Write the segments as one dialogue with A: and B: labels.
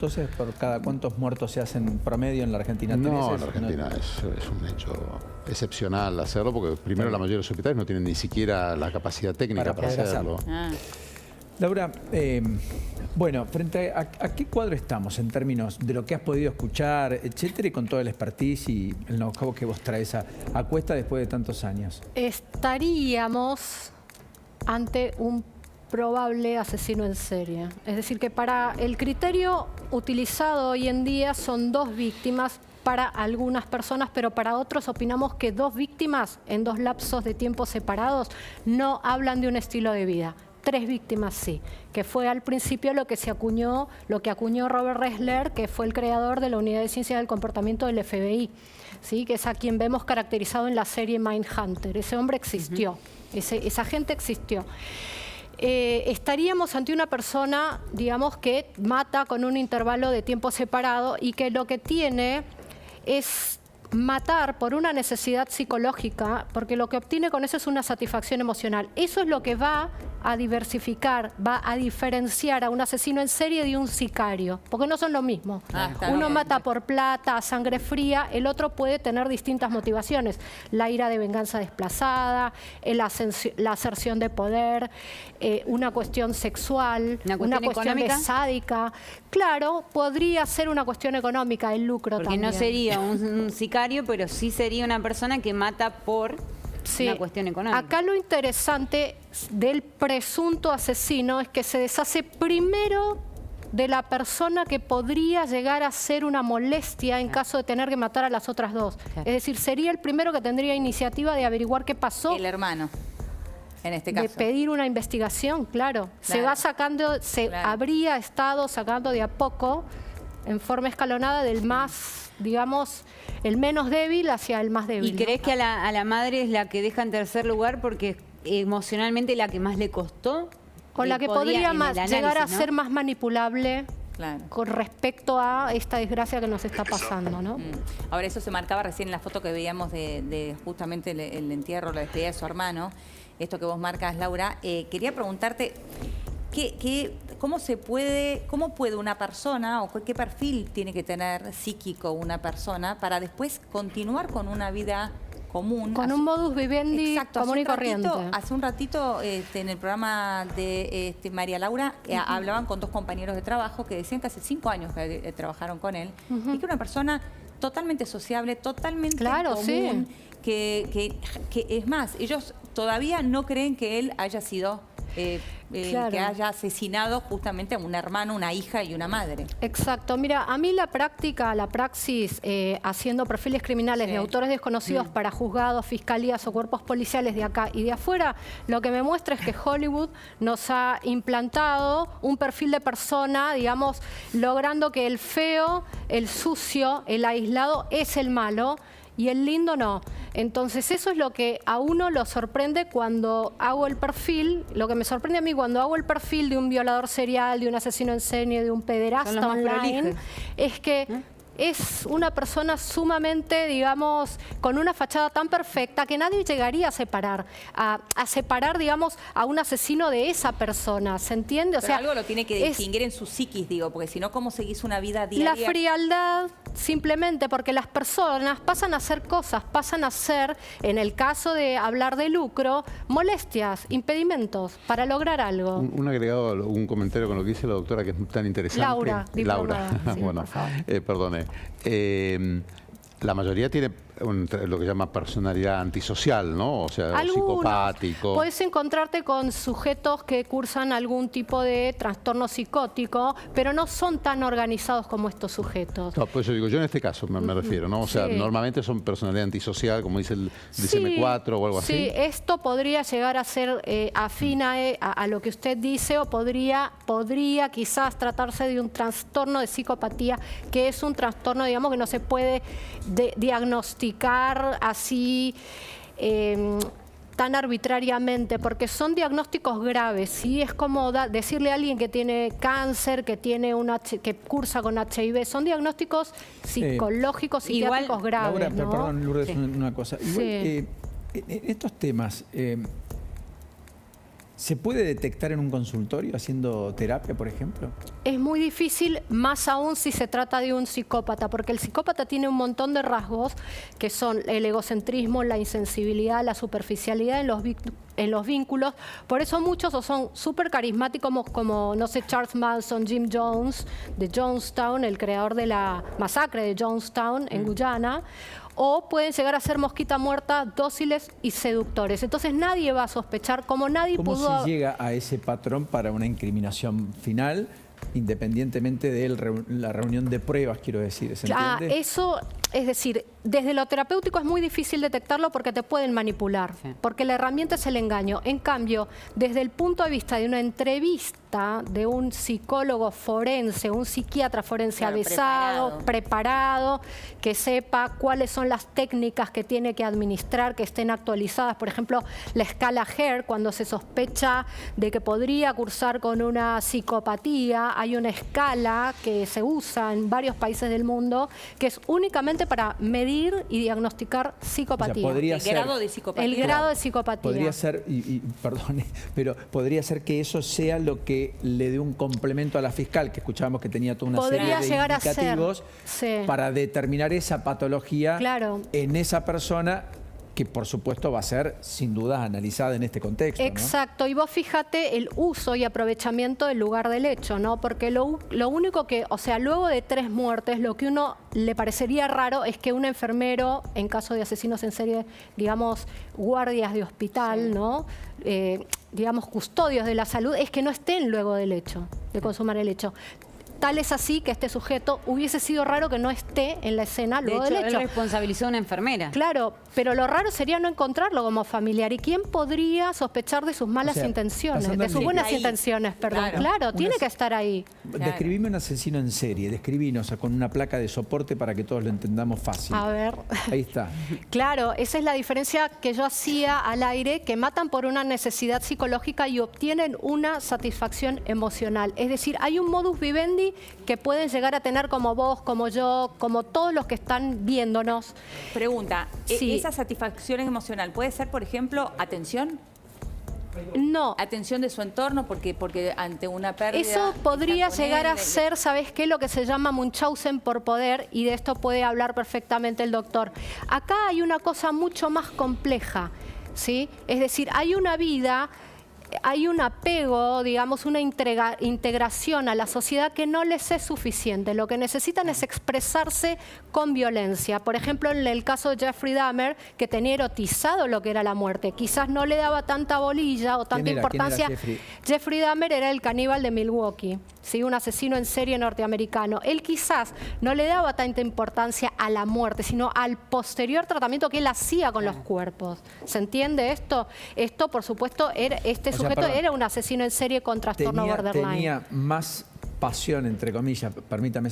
A: Entonces, ¿por cada cuántos muertos se hacen promedio en la Argentina?
B: No, en la Argentina es un hecho excepcional hacerlo, porque primero la mayoría de los hospitales no tienen ni siquiera la capacidad técnica para hacerlo.
A: Laura, bueno, frente a qué cuadro estamos en términos de lo que has podido escuchar, etcétera, y con todo el expertise y el know-how que vos traes a cuesta después de tantos años?
C: Estaríamos ante un probable asesino en serie. Es decir, que para el criterio utilizado hoy en día son 2 víctimas para algunas personas, pero para otros opinamos que 2 víctimas en 2 lapsos de tiempo separados no hablan de un estilo de vida. 3 víctimas sí, que fue al principio lo que acuñó Robert Ressler, que fue el creador de la Unidad de Ciencias del Comportamiento del FBI, ¿sí? Que es a quien vemos caracterizado en la serie Mindhunter. Ese hombre existió, esa gente existió. Estaríamos ante una persona, digamos, que mata con un intervalo de tiempo separado y que lo que tiene es matar por una necesidad psicológica, porque lo que obtiene con eso es una satisfacción emocional. Eso es lo que va a diversificar, va a diferenciar a un asesino en serie de un sicario, porque no son lo mismo. Uno mata por plata, a sangre fría, el otro puede tener distintas motivaciones. La ira de venganza desplazada, la aserción de poder, una cuestión sexual, una cuestión sádica. Claro, podría ser una cuestión económica, el lucro también.
D: Porque no sería un sicario, pero sí sería una persona que mata por una cuestión económica.
C: Acá lo interesante del presunto asesino es que se deshace primero de la persona que podría llegar a ser una molestia en caso de tener que matar a las otras 2. Es decir, sería el primero que tendría iniciativa de averiguar qué pasó.
E: El hermano, en este caso.
C: De pedir una investigación, claro. Se va sacando, habría estado sacando de a poco, en forma escalonada, del más, digamos, el menos débil hacia el más débil.
D: ¿Y crees que a la madre es la que deja en tercer lugar porque emocionalmente la que más le costó?
C: Con la que podría llegar a ser más manipulable con respecto a esta desgracia que nos está pasando, ¿no?
E: Ahora, eso se marcaba recién en la foto que veíamos de justamente el entierro, la despedida de su hermano. Esto que vos marcas, Laura. Quería preguntarte, ¿cómo puede una persona, o qué perfil tiene que tener psíquico una persona para después continuar con una vida común?
C: Con un modus vivendi común y corriente.
E: Hace un ratito en el programa de María Laura hablaban con 2 compañeros de trabajo que decían que hace 5 años que trabajaron con él y que una persona totalmente sociable, totalmente común, que es más, ellos todavía no creen que él haya sido que haya asesinado justamente a un hermano, una hija y una madre.
C: Exacto. Mira, a mí la praxis haciendo perfiles criminales de autores desconocidos para juzgados, fiscalías o cuerpos policiales de acá y de afuera, lo que me muestra es que Hollywood nos ha implantado un perfil de persona, digamos, logrando que el feo, el sucio, el aislado es el malo y el lindo no. Entonces eso es lo que a uno lo sorprende cuando hago el perfil, lo que me sorprende a mí cuando hago el perfil de un violador serial, de un asesino en serie, de un pederasta online, es que es una persona sumamente, digamos, con una fachada tan perfecta que nadie llegaría a separar, digamos, a un asesino de esa persona, ¿se entiende? O sea,
E: algo lo tiene que distinguir en su psiquis, digo, porque si no, ¿cómo seguís una vida diaria?
C: La frialdad, simplemente porque las personas pasan a hacer cosas, pasan a ser, en el caso de hablar de lucro, molestias, impedimentos para lograr algo.
B: Un agregado, un comentario con lo que dice la doctora que es tan interesante.
C: Laura, sí,
B: bueno, perdone. La mayoría tiene lo que llama personalidad antisocial, ¿no? O sea, psicopático.
C: Puedes encontrarte con sujetos que cursan algún tipo de trastorno psicótico, pero no son tan organizados como estos sujetos.
B: No, pues yo en este caso me refiero, ¿no? O sea, normalmente son personalidad antisocial, como dice el DSM-4 o algo así.
C: Sí, esto podría llegar a ser afín a lo que usted dice, o podría quizás tratarse de un trastorno de psicopatía, que es un trastorno, digamos, que no se puede diagnosticar así tan arbitrariamente, porque son diagnósticos graves, ¿sí? Es como decirle a alguien que tiene cáncer, que cursa con HIV, son diagnósticos psicológicos, psiquiátricos graves.
A: Laura,
C: ¿no?
A: perdón, Lourdes, una cosa. Igual, en estos temas, ¿Se puede detectar en un consultorio haciendo terapia, por ejemplo?
C: Es muy difícil, más aún si se trata de un psicópata, porque el psicópata tiene un montón de rasgos que son el egocentrismo, la insensibilidad, la superficialidad en los vínculos. Por eso muchos o son súper carismáticos como, no sé, Charles Manson, Jim Jones, de Jonestown, el creador de la masacre de Jonestown en Guyana, o pueden llegar a ser mosquita muerta, dóciles y seductores. Entonces nadie va a sospechar, como nadie
A: ¿Cómo
C: pudo...
A: se llega a ese patrón para una incriminación final, independientemente de la reunión de pruebas, quiero decir? ¿Se entiende?
C: Eso, es decir, desde lo terapéutico es muy difícil detectarlo porque te pueden manipular, porque la herramienta es el engaño. En cambio, desde el punto de vista de una entrevista de un psicólogo forense, un psiquiatra forense avesado, preparado, que sepa cuáles son las técnicas que tiene que administrar, que estén actualizadas. Por ejemplo, la escala Hare, cuando se sospecha de que podría cursar con una psicopatía, hay una escala que se usa en varios países del mundo que es únicamente para medir y diagnosticar psicopatía.
A: O sea,
E: el grado de psicopatía.
C: El grado de psicopatía.
A: Podría ser, perdone, pero podría ser que eso sea lo que le dé un complemento a la fiscal, que escuchábamos que tenía toda una serie de
C: llegar
A: indicativos
C: a ser, sí,
A: para determinar esa patología en esa persona, que por supuesto va a ser sin duda analizada en este contexto.
C: Exacto, ¿no? Y vos fíjate el uso y aprovechamiento del lugar del hecho, ¿no? Porque lo único que, o sea, luego de 3 muertes, lo que uno le parecería raro es que un enfermero, en caso de asesinos en serie, digamos, guardias de hospital, ¿no? Digamos, custodios de la salud, es que no estén luego del hecho, de consumar el hecho. Tal es así que este sujeto hubiese sido raro que no esté en la escena luego del hecho.
D: Él responsabilizó a una enfermera.
C: Claro, pero lo raro sería no encontrarlo como familiar. ¿Y quién podría sospechar de sus malas intenciones? De sus buenas intenciones, perdón. Claro, tiene que estar ahí.
A: Describime un asesino en serie, describinos con una placa de soporte para que todos lo entendamos fácil.
C: A ver.
A: Ahí está.
C: Claro, esa es la diferencia que yo hacía al aire, que matan por una necesidad psicológica y obtienen una satisfacción emocional. Es decir, hay un modus vivendi que pueden llegar a tener como vos, como yo, como todos los que están viéndonos.
E: Pregunta, ¿esa satisfacción emocional puede ser, por ejemplo, atención?
C: No.
E: Atención de su entorno, porque ante una pérdida...
C: Eso podría llegar a ser, ¿sabes qué? Lo que se llama Munchausen por poder, y de esto puede hablar perfectamente el doctor. Acá hay una cosa mucho más compleja, ¿sí? Es decir, hay una vida... Hay un apego, digamos, una integración a la sociedad que no les es suficiente. Lo que necesitan es expresarse con violencia. Por ejemplo, en el caso de Jeffrey Dahmer, que tenía erotizado lo que era la muerte. Quizás no le daba tanta bolilla o tanta importancia.
A: ¿Quién era
C: Jeffrey Dahmer era el caníbal de Milwaukee, ¿sí? Un asesino en serie norteamericano. Él quizás no le daba tanta importancia a la muerte, sino al posterior tratamiento que él hacía con los cuerpos. ¿Se entiende esto? Esto, por supuesto, era sujeto era un asesino en serie con trastorno borderline.
A: Tenía más pasión, entre comillas, permítame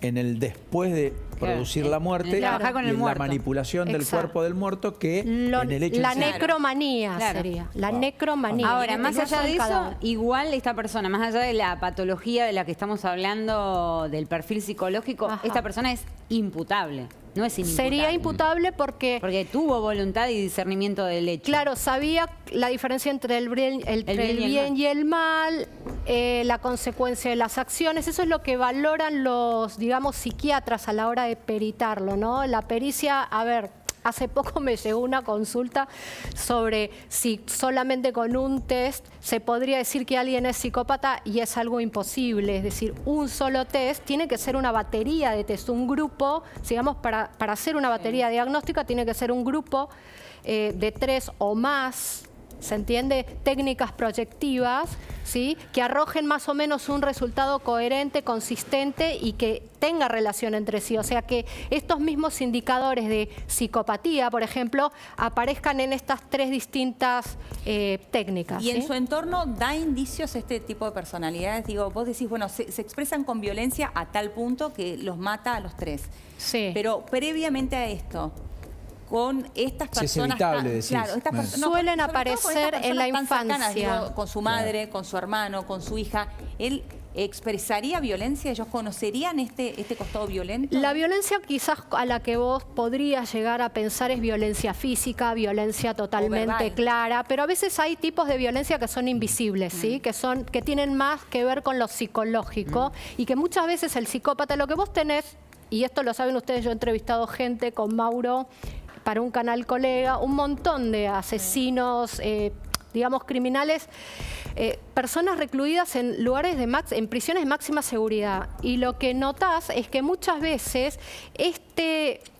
A: en el después de producir la muerte y en la manipulación del cuerpo del muerto que en el hecho
C: la
A: en sí.
C: necromanía sería. La necromanía.
D: Ahora, más allá de eso, igual esta persona, más allá de la patología de la que estamos hablando, del perfil psicológico, esta persona es imputable. No es inimputable.
C: Sería imputable porque
D: tuvo voluntad y discernimiento del hecho.
C: Claro, sabía la diferencia entre el bien y el mal, la consecuencia de las acciones. Eso es lo que valoran los, digamos, psiquiatras a la hora de peritarlo, ¿no? La pericia, a ver... Hace poco me llegó una consulta sobre si solamente con un test se podría decir que alguien es psicópata, y es algo imposible. Es decir, un solo test tiene que ser una batería de test, un grupo, digamos, para hacer una batería diagnóstica tiene que ser un grupo de 3 o más. ¿Se entiende? Técnicas proyectivas, ¿sí? Que arrojen más o menos un resultado coherente, consistente y que tenga relación entre sí. O sea, que estos mismos indicadores de psicopatía, por ejemplo, aparezcan en estas 3 distintas técnicas.
E: ¿Y en su entorno da indicios este tipo de personalidades? Digo, vos decís, bueno, se expresan con violencia a tal punto que los mata a los 3.
C: Sí.
E: Pero previamente a esto... con estas personas,
A: es evitable, decís.
E: Claro, estas personas
C: suelen aparecer en la infancia,
E: cercanas, digo, con su madre, con su hermano, con su hija. Él expresaría violencia? ¿Ellos conocerían este costado violento?
C: La violencia quizás a la que vos podrías llegar a pensar es violencia física, violencia totalmente clara, pero a veces hay tipos de violencia que son invisibles, ¿sí? Que tienen más que ver con lo psicológico y que muchas veces el psicópata, lo que vos tenés, y esto lo saben ustedes, yo he entrevistado gente con Mauro para un canal colega, un montón de asesinos, digamos, criminales, personas recluidas en lugares en prisiones de máxima seguridad. Y lo que notás es que muchas veces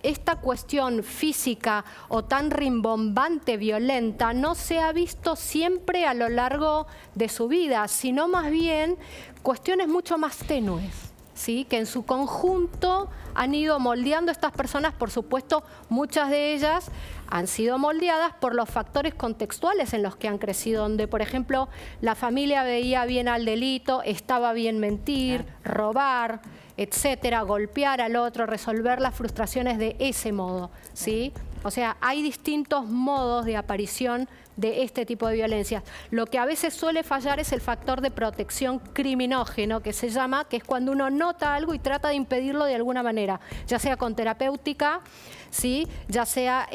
C: esta cuestión física o tan rimbombante, violenta, no se ha visto siempre a lo largo de su vida, sino más bien cuestiones mucho más tenues, ¿sí? Que en su conjunto han ido moldeando a estas personas. Por supuesto, muchas de ellas han sido moldeadas por los factores contextuales en los que han crecido, donde, por ejemplo, la familia veía bien al delito, estaba bien mentir, robar, etcétera, golpear al otro, resolver las frustraciones de ese modo, ¿sí? O sea, hay distintos modos de aparición de este tipo de violencia. Lo que a veces suele fallar es el factor de protección criminógeno, que se llama, que es cuando uno nota algo y trata de impedirlo de alguna manera, ya sea con terapéutica, ¿sí? Ya sea,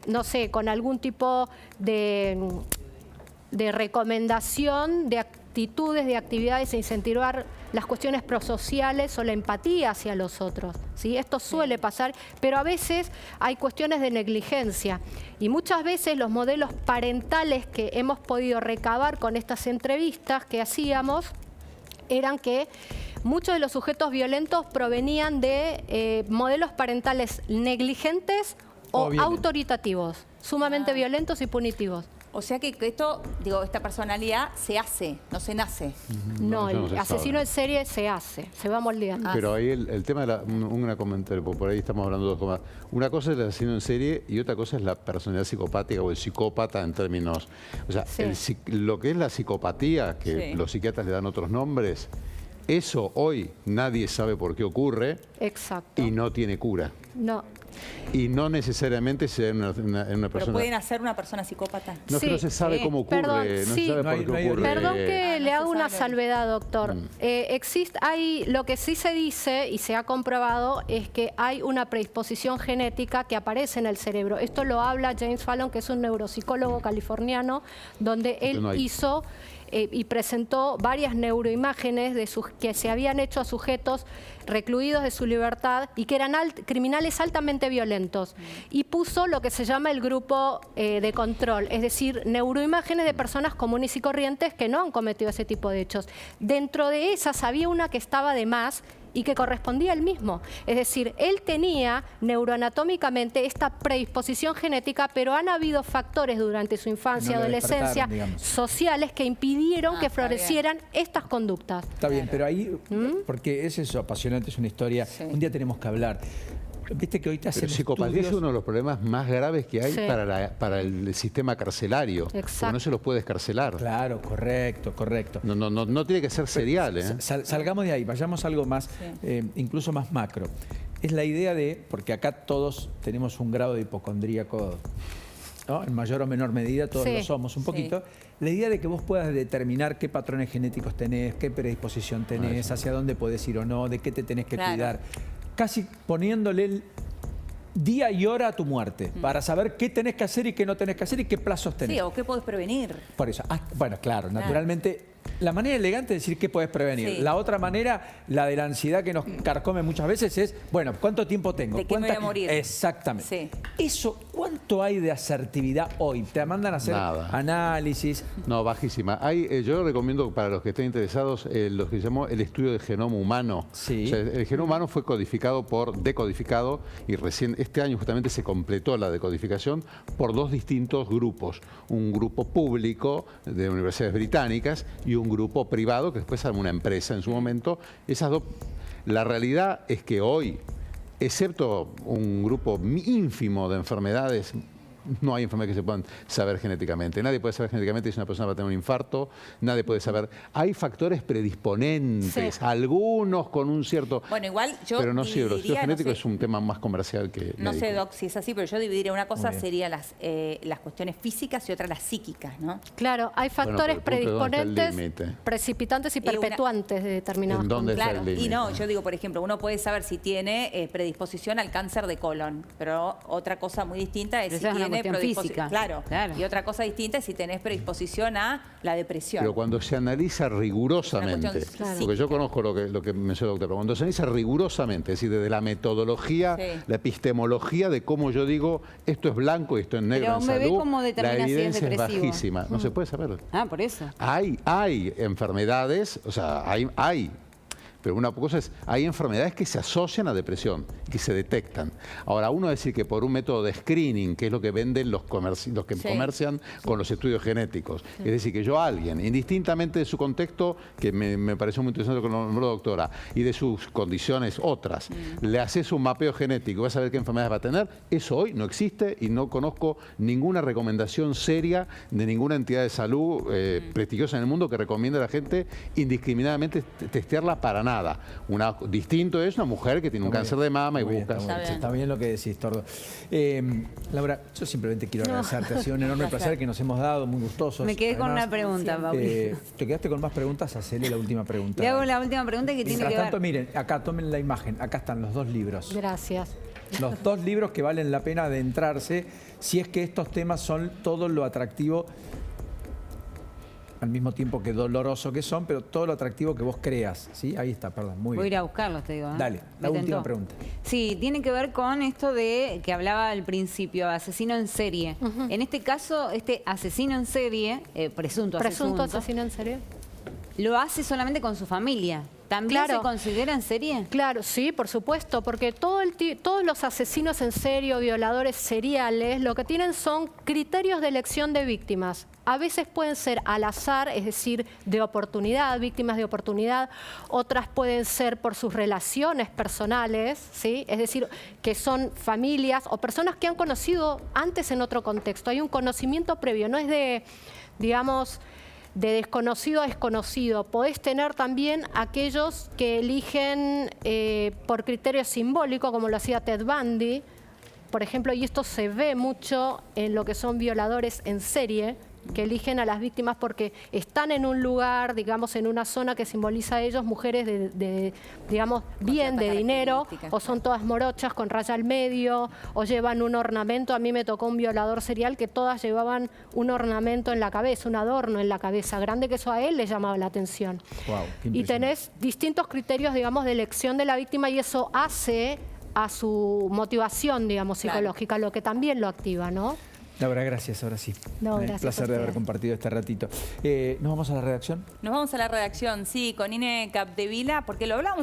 C: no sé, con algún tipo de recomendación de actitudes, de actividades e incentivar las cuestiones prosociales o la empatía hacia los otros, ¿sí? Esto suele pasar, pero a veces hay cuestiones de negligencia y muchas veces los modelos parentales que hemos podido recabar con estas entrevistas que hacíamos eran que muchos de los sujetos violentos provenían de modelos parentales negligentes o autoritativos, sumamente violentos y punitivos.
E: O sea que esto, digo, esta personalidad se hace, no se nace.
C: No, el asesino en serie se hace, se va moldeando.
B: Pero ahí el tema de un comentario, por ahí estamos hablando de dos cosas. Una cosa es el asesino en serie y otra cosa es la personalidad psicopática o el psicópata en términos... O sea, lo que es la psicopatía, que los psiquiatras le dan otros nombres, eso hoy nadie sabe por qué ocurre.
C: Exacto.
B: Y no tiene cura.
C: No.
B: Y no necesariamente se da en una persona...
E: ¿Pero pueden hacer una persona psicópata?
B: No, es que no se sabe cómo ocurre,
C: perdón,
B: no se sabe por qué ocurre.
C: Perdón que le hago una salvedad, doctor. Lo que sí se dice y se ha comprobado es que hay una predisposición genética que aparece en el cerebro. Esto lo habla James Fallon, que es un neuropsicólogo californiano, donde él hizo... y presentó varias neuroimágenes que se habían hecho a sujetos recluidos de su libertad y que eran criminales altamente violentos. Y puso lo que se llama el grupo de control, es decir, neuroimágenes de personas comunes y corrientes que no han cometido ese tipo de hechos. Dentro de esas había una que estaba de más y que correspondía al mismo. Es decir, él tenía neuroanatómicamente esta predisposición genética, pero han habido factores durante su infancia, adolescencia, sociales que impidieron que florecieran estas conductas.
A: Está bien, pero ahí, porque es eso, apasionante, es una historia, un día tenemos que hablar. Viste que hoy te hacen
B: psicopatía es uno de los problemas más graves que hay para el sistema carcelario. Porque no se los puede escarcelar.
A: Claro, correcto.
B: No tiene que ser serial.
A: Salgamos de ahí, vayamos a algo más, incluso más macro. Es la idea de, porque acá todos tenemos un grado de hipocondríaco, ¿no? En mayor o menor medida todos lo somos un poquito. La idea de que vos puedas determinar qué patrones genéticos tenés, qué predisposición tenés, hacia dónde podés ir o no, de qué te tenés que cuidar. Casi poniéndole el día y hora a tu muerte, para saber qué tenés que hacer y qué no tenés que hacer y qué plazos tenés.
E: Sí, o qué podés prevenir.
A: Por eso, bueno, claro, naturalmente, la manera elegante de decir qué podés prevenir. La otra manera, la de la ansiedad que nos carcome muchas veces es, bueno, ¿cuánto tiempo tengo?
E: ¿De qué me voy a morir?
A: Exactamente. Eso, ¿cuánto hay de asertividad hoy? ¿Te mandan a hacer análisis?
B: No, bajísima. Yo recomiendo para los que estén interesados lo que se llamó el estudio del genoma humano. O sea, el genoma humano fue decodificado y recién este año justamente se completó la decodificación por dos distintos grupos. Un grupo público de universidades británicas y un grupo privado que después armó una empresa en su momento. Esas dos, la realidad es que hoy, excepto un grupo ínfimo de enfermedades no hay enfermedades que se puedan saber genéticamente. Nadie puede saber genéticamente si una persona va a tener un infarto, nadie puede saber. Hay factores predisponentes, algunos con un cierto...
E: Bueno, igual yo
B: pero no sé, el estudio genético
E: no sé,
B: es un tema más comercial que
E: no
B: médico.
E: sé, Doc, si es así, pero yo dividiría una cosa sería las cuestiones físicas y otra las psíquicas, ¿no?
C: Claro, hay factores predisponentes,
B: límite.
C: precipitantes y perpetuantes de determinados
B: ¿En dónde está el
E: Claro,
B: límite?
E: y no, yo digo, por ejemplo, uno puede saber si tiene predisposición al cáncer de colon, pero otra cosa muy distinta es
D: Pero
E: si
D: esa es una
E: tiene
D: cuestión
E: predisposición.
D: física.
E: Claro,
D: Claro.
E: y otra cosa distinta es si tenés predisposición a la depresión.
B: Pero cuando se analiza rigurosamente,
E: Es una cuestión
B: porque yo conozco lo que mencionó el doctor, pero cuando se analiza rigurosamente, es decir, desde la metodología, la epistemología de cómo yo digo, esto es blanco y esto es negro
D: Pero
B: en
D: me ve
B: salud,
D: cómo
B: la
D: determina si es
B: evidencia es
D: depresivo.
B: bajísima. No se puede saber.
D: Ah, por eso.
B: Hay enfermedades, o sea, hay. Pero una cosa es, hay enfermedades que se asocian a depresión, que se detectan. Ahora, uno decir que por un método de screening, que es lo que venden los que comercian con los estudios genéticos, es decir, que yo a alguien, indistintamente de su contexto, que me pareció muy interesante con la doctora, y de sus condiciones otras, le haces un mapeo genético, vas a ver qué enfermedades va a tener, eso hoy no existe y no conozco ninguna recomendación seria de ninguna entidad de salud prestigiosa en el mundo que recomiende a la gente indiscriminadamente testearla para nada. Distinto es una mujer que tiene un cáncer de mama y busca...
A: Está bien lo que decís, Tordo. Laura, yo simplemente quiero agradecerte. Ha sido un enorme placer que nos hemos dado, muy gustosos.
D: Me quedé con una pregunta, Pauli.
A: ¿Te quedaste con más preguntas? Hacele la última pregunta.
D: Le hago la última pregunta que tiene que ver...
A: Mientras tanto, miren, acá tomen la imagen. Acá están los 2 libros.
C: Gracias.
A: Los 2 libros que valen la pena adentrarse si es que estos temas son todo lo atractivo, al mismo tiempo que doloroso que son, pero todo lo atractivo que vos creas. ¿Sí? Ahí está, perdón. Muy
D: Voy a
A: bien.
D: ir a buscarlos, te digo.
A: Dale,
D: Me
A: la última
D: tentó.
A: pregunta.
D: Sí, tiene que ver con esto de que hablaba al principio, asesino en serie. En este caso, este asesino en serie, presunto
C: asesino en serie.
D: lo hace solamente con su familia. ¿También se considera en serie?
C: Claro, sí, por supuesto, porque todos los asesinos en serie o violadores seriales lo que tienen son criterios de elección de víctimas. A veces pueden ser al azar, es decir, de oportunidad, víctimas de oportunidad. Otras pueden ser por sus relaciones personales, ¿sí? Es decir, que son familias o personas que han conocido antes en otro contexto. Hay un conocimiento previo, no es de, digamos, de desconocido a desconocido. Podés tener también aquellos que eligen por criterio simbólico, como lo hacía Ted Bundy, por ejemplo, y esto se ve mucho en lo que son violadores en serie, que eligen a las víctimas porque están en un lugar, digamos, en una zona que simboliza a ellos, mujeres digamos, bien de dinero, o son todas morochas con raya al medio, o llevan un ornamento. A mí me tocó un violador serial que todas llevaban un ornamento en la cabeza, un adorno en la cabeza grande, que eso a él le llamaba la atención.
A: Wow,
C: y tenés distintos criterios, digamos, de elección de la víctima, y eso hace a su motivación, digamos, psicológica, lo que también lo activa, ¿no?
A: Laura, gracias, ahora sí.
C: No,
A: Un
C: gracias
A: placer
C: a
A: de haber
C: ustedes.
A: compartido este ratito. ¿Nos vamos a la redacción?
E: Nos vamos a la redacción, sí, con Ine Capdevila, porque lo hablamos